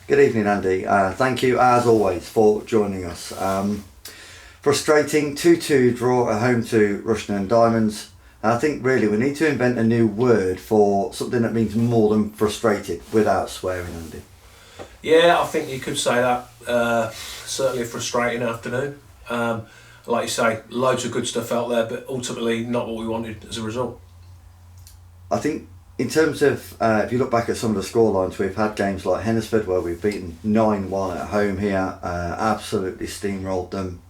Good evening, Andy. Thank you, as always, for joining us. Frustrating 2-2 draw at home to Rushden and Diamonds. And I think really we need to invent a new word for something that means more than frustrated without swearing, Andy. Yeah, I think you could say that. Certainly a frustrating afternoon. Like you say, loads of good stuff out there, but ultimately not what we wanted as a result. I think in terms of, if you look back at some of the scorelines, we've had games like Hennesford where we've beaten 9-1 at home here, absolutely steamrolled them.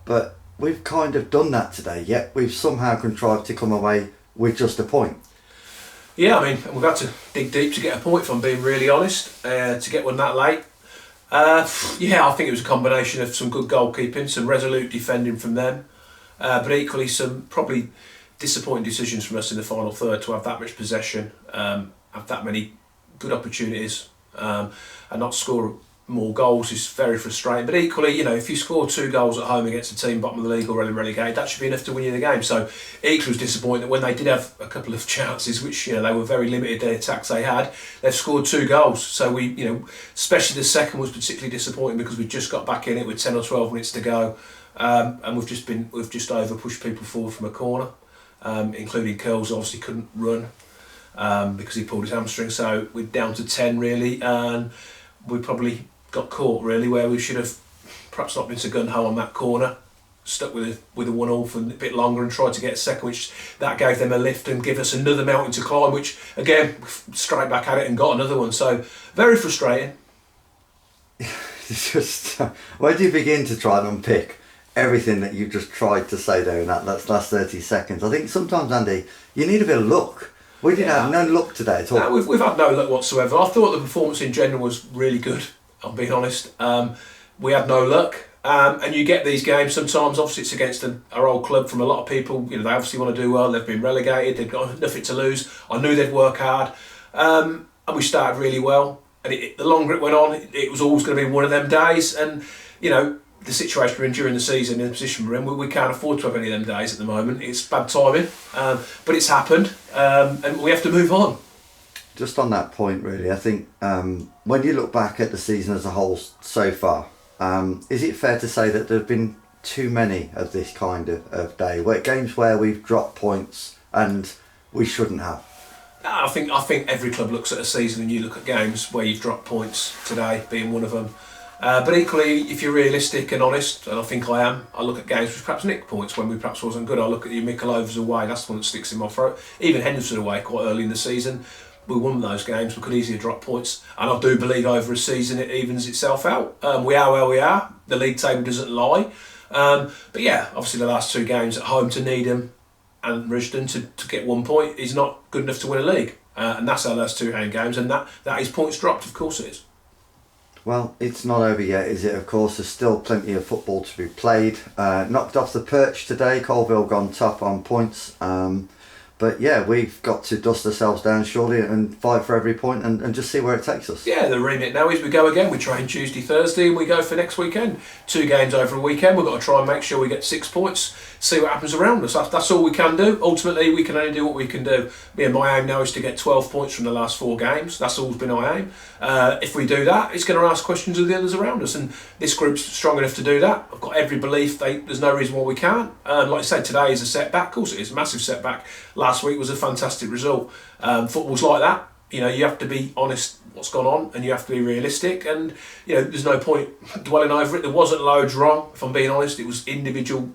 But we've kind of done that today, yet we've somehow contrived to come away with just a point. Yeah, I mean, we've had to dig deep to get a point, if I'm being really honest, to get one that late. Yeah, I think it was a combination of some good goalkeeping, some resolute defending from them, but equally some probably disappointing decisions from us in the final third to have that much possession, have that many good opportunities, and not score more goals is very frustrating. But equally, you know, if you score 2 goals at home against a team bottom of the league or relegated, that should be enough to win you the game. So equally was disappointing that when they did have a couple of chances, which, you know, they were very limited, the attacks they had, they've scored 2 goals. So we, you know, especially the second was particularly disappointing because we just got back in it with 10 or 12 minutes to go, and we've just over pushed people forward from a corner, including Curls obviously couldn't run because he pulled his hamstring. So we're down to 10 really, and we probably got caught really where we should have perhaps not been so gun-ho on that corner, stuck with a 1-all for a bit longer and tried to get a second, which that gave them a lift and give us another mountain to climb, which again straight back at it and got another one. So very frustrating. It's just where do you begin to try and unpick everything that you've just tried to say there in that last 30 seconds? I think sometimes, Andy, you need a bit of luck. We didn't have no luck today at all. No, we've had no luck whatsoever. I thought the performance in general was really good, I'm being honest. We had no luck, and you get these games sometimes. Obviously, it's against our old club. From a lot of people, you know, they obviously want to do well. They've been relegated. They've got nothing to lose. I knew they'd work hard, and we started really well. And the longer it went on, it was always going to be one of them days. And you know, the situation we're in during the season, in the position we're in, we can't afford to have any of them days at the moment. It's bad timing, but it's happened, and we have to move on. Just on that point, really, I think when you look back at the season as a whole so far, is it fair to say that there have been too many of this kind of day, games where we've dropped points and we shouldn't have? I think every club looks at a season and you look at games where you've dropped points, today being one of them. But equally, if you're realistic and honest, and I think I am, I look at games which perhaps nicked points when we perhaps wasn't good. I look at your Mikelovas away, that's the one that sticks in my throat. Even Henderson away quite early in the season. We won those games, we could easily drop points, and I do believe over a season it evens itself out. We are where we are, the league table doesn't lie, but yeah, obviously the last 2 games at home to Needham and Rushden to get 1 point is not good enough to win a league, and that's our last 2 home games, and that is points dropped, of course it is. Well, it's not over yet, is it? Of course, there's still plenty of football to be played. Knocked off the perch today, Colville gone top on points. But yeah, we've got to dust ourselves down surely and fight for every point and just see where it takes us. Yeah, the remit now is we go again. We train Tuesday, Thursday, and we go for next weekend. 2 games over a weekend. We've got to try and make sure we get 6 points, see what happens around us. That's all we can do. Ultimately, we can only do what we can do. My aim now is to get 12 points from the last 4 games. That's always been my aim. If we do that, it's going to ask questions of the others around us, and this group's strong enough to do that. I've got every belief there's no reason why we can't. Like I said, today is a setback. Of course it is, a massive setback. Last week was a fantastic result. Football's like that. You know, you have to be honest what's gone on, and you have to be realistic, and you know, there's no point dwelling over it. There wasn't loads wrong, if I'm being honest. It was individual,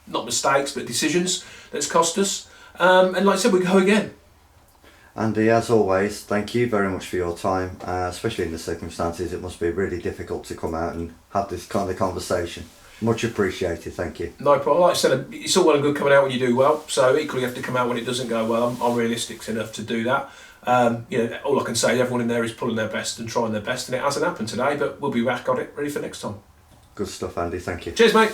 not mistakes, but decisions that's cost us. And like I said, we go again. Andy, as always, thank you very much for your time, especially in the circumstances. It must be really difficult to come out and have this kind of conversation. Much appreciated, thank you. No problem. Like I said, it's all well and good coming out when you do well, so equally you have to come out when it doesn't go well. I'm realistic enough to do that. You know, all I can say is everyone in there is pulling their best and trying their best, and it hasn't happened today, but we'll be back on it, ready for next time. Good stuff, Andy, thank you. Cheers, mate.